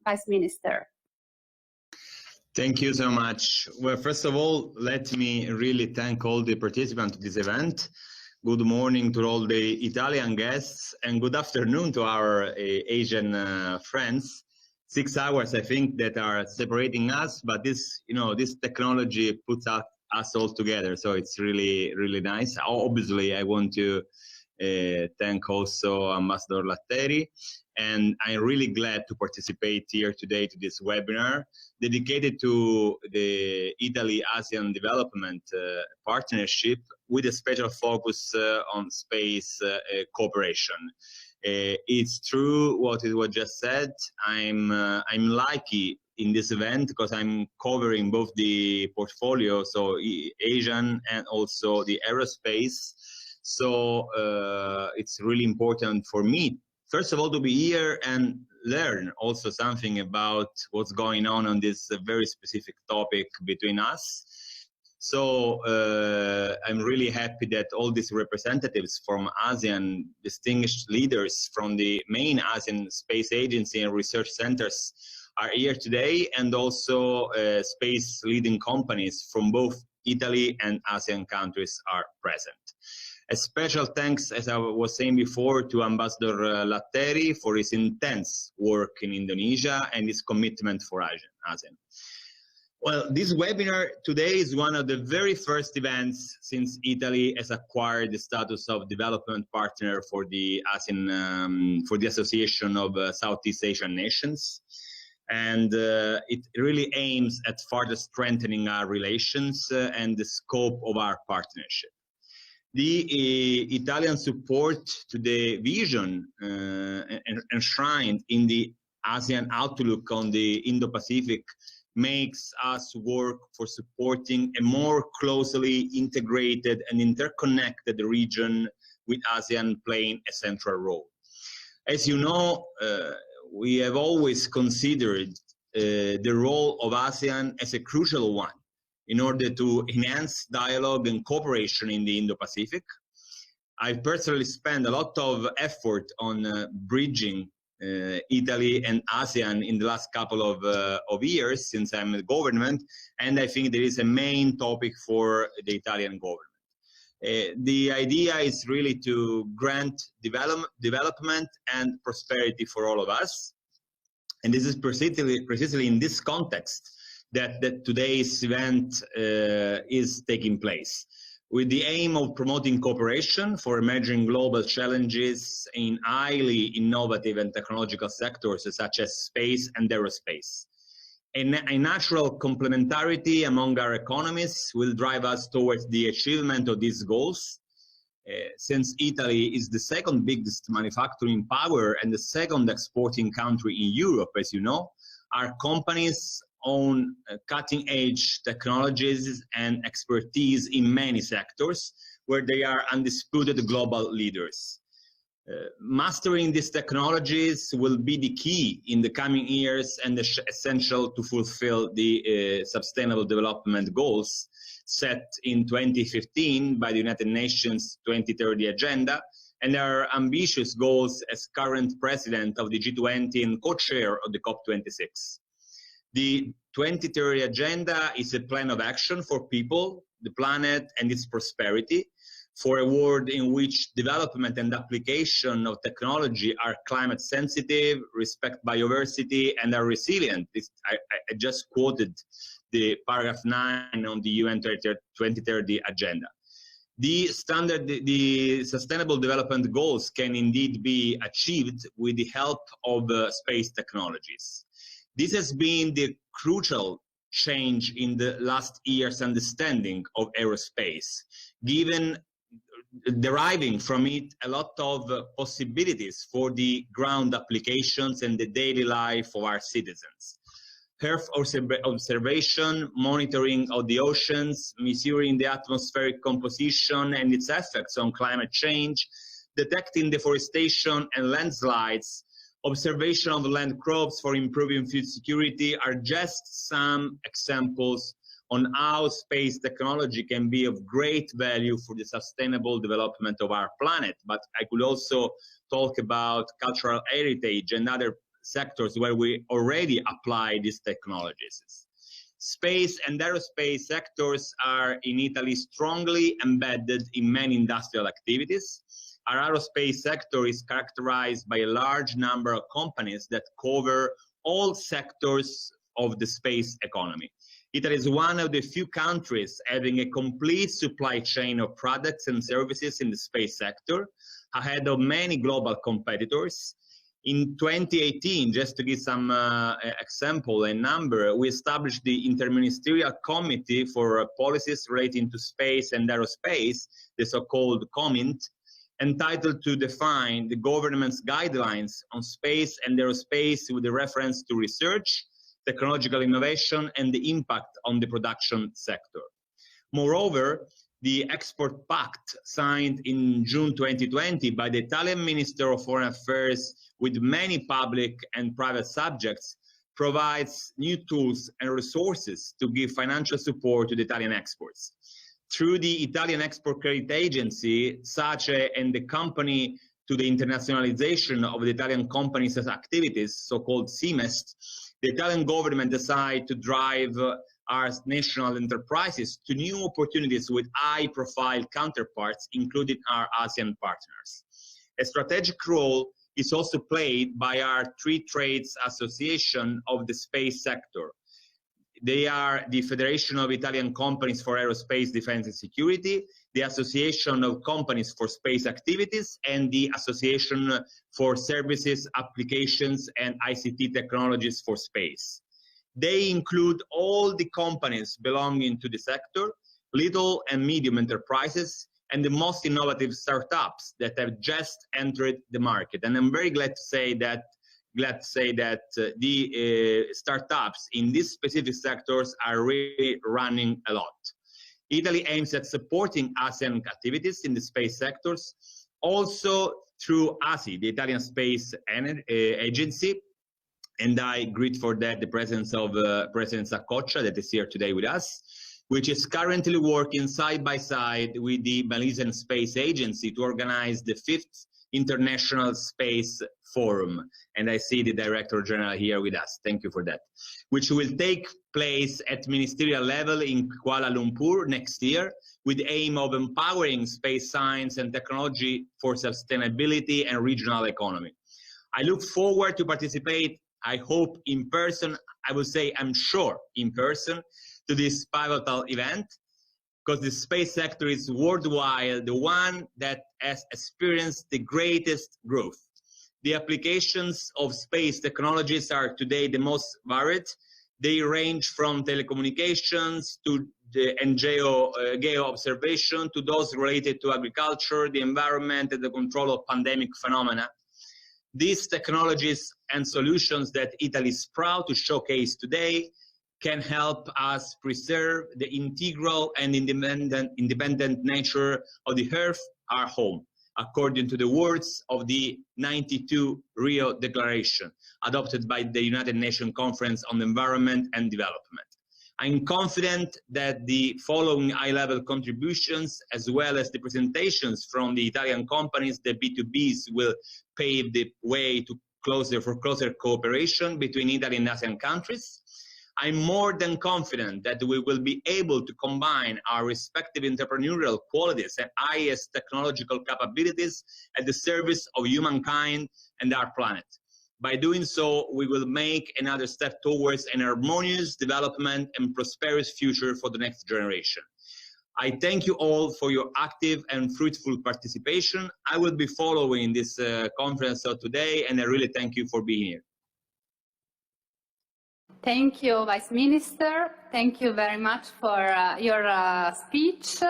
Vice Minister. Thank you so much. Well, first of all, let me really thank all the participants to this event. Good morning to all the Italian guests, and good afternoon to our Asian friends. 6 hours, I think, that are separating us, but this, this technology puts us all together, so it's really, really nice. Obviously, I want to thank also Ambassador Latteri, and I'm really glad to participate here today to this webinar dedicated to the Italy-ASEAN Development Partnership with a special focus on space cooperation. It's true what it was just said. I'm lucky in this event because I'm covering both the portfolio, so Asian and also the aerospace. So it's really important for me, first of all, to be here and learn also something about what's going on this very specific topic between us. So I'm really happy that all these representatives from ASEAN, distinguished leaders from the main ASEAN Space Agency and research centers are here today, and also space leading companies from both Italy and ASEAN countries are present. A special thanks, as I was saying before, to Ambassador Latteri for his intense work in Indonesia and his commitment for ASEAN. Well, this webinar today is one of the very first events since Italy has acquired the status of development partner for the ASEAN, for the Association of Southeast Asian Nations. And it really aims at further strengthening our relations and the scope of our partnership. The Italian support to the vision enshrined in the ASEAN outlook on the Indo-Pacific makes us work for supporting a more closely integrated and interconnected region, with ASEAN playing a central role. As you know, we have always considered the role of ASEAN as a crucial one in order to enhance dialogue and cooperation in the Indo-Pacific. I've personally spent a lot of effort on bridging Italy and ASEAN in the last couple of years since I'm in the government, and I think there is a main topic for the Italian government. The idea is really to grant development and prosperity for all of us, and this is precisely in this context that today's event is taking place, with the aim of promoting cooperation for emerging global challenges in highly innovative and technological sectors such as space and aerospace. A natural complementarity among our economies will drive us towards the achievement of these goals. Since Italy is the second biggest manufacturing power and the second exporting country in Europe, as you know, our companies own cutting-edge technologies and expertise in many sectors where they are undisputed global leaders. Mastering these technologies will be the key in the coming years and essential to fulfill the Sustainable Development Goals set in 2015 by the United Nations 2030 Agenda, and our ambitious goals as current president of the G20 and co-chair of the COP26. The 2030 Agenda is a plan of action for people, the planet, and its prosperity, for a world in which development and application of technology are climate sensitive, respect biodiversity, and are resilient. I just quoted the paragraph 9 on the UN 2030 Agenda. The Sustainable Development Goals can indeed be achieved with the help of space technologies. This has been the crucial change in the last year's understanding of aerospace, deriving from it a lot of possibilities for the ground applications and the daily life of our citizens. Earth observation, monitoring of the oceans, measuring the atmospheric composition and its effects on climate change, detecting deforestation and landslides, observation of land crops for improving food security are just some examples on how space technology can be of great value for the sustainable development of our planet. But I could also talk about cultural heritage and other sectors where we already apply these technologies. Space and aerospace sectors are in Italy strongly embedded in many industrial activities. Our aerospace sector is characterized by a large number of companies that cover all sectors of the space economy. Italy is one of the few countries having a complete supply chain of products and services in the space sector, ahead of many global competitors. In 2018, just to give some example and number, we established the Interministerial Committee for Policies Relating to Space and Aerospace, the so-called COMINT, entitled to define the government's guidelines on space and aerospace with a reference to research, technological innovation, and the impact on the production sector. Moreover, the Export Pact signed in June 2020 by the Italian Minister of Foreign Affairs with many public and private subjects provides new tools and resources to give financial support to the Italian exports. Through the Italian Export Credit Agency, and the company to the internationalization of the Italian companies' activities, so-called CIMEST, the Italian government decided to drive our national enterprises to new opportunities with high-profile counterparts, including our ASEAN partners. A strategic role is also played by our three trades association of the space sector. They are the Federation of Italian Companies for Aerospace, Defense and Security, the Association of Companies for Space Activities, and the Association for Services, Applications and ICT Technologies for Space. They include all the companies belonging to the sector, little and medium enterprises, and the most innovative startups that have just entered the market. And I'm very glad to say that the startups in these specific sectors are really running a lot. Italy aims at supporting ASEAN activities in the space sectors, also through ASI, the Italian Space Agency, and I greet for that the presence of President Saccoccia that is here today with us, which is currently working side by side with the Malaysian Space Agency to organize the 5th International Space Forum. And I see the Director General here with us. Thank you for that. Which will take place at ministerial level in Kuala Lumpur next year with the aim of empowering space science and technology for sustainability and regional economy. I look forward to participate, I hope in person, I will say I'm sure in person, to this pivotal event, because the space sector is worldwide the one that has experienced the greatest growth. The applications of space technologies are today the most varied. They range from telecommunications to geo observation to those related to agriculture, the environment, and the control of pandemic phenomena. These technologies and solutions that Italy is proud to showcase today can help us preserve the integral and independent nature of the Earth, our home, according to the words of the '92 Rio Declaration, adopted by the United Nations Conference on Environment and Development. I'm confident that the following high-level contributions, as well as the presentations from the Italian companies, the B2Bs, will pave the way to closer cooperation between Italy and ASEAN countries. I'm more than confident that we will be able to combine our respective entrepreneurial qualities and highest technological capabilities at the service of humankind and our planet. By doing so, we will make another step towards an harmonious development and prosperous future for the next generation. I thank you all for your active and fruitful participation. I will be following this conference of today, and I really thank you for being here. Thank you, Vice Minister. Thank you very much for your speech.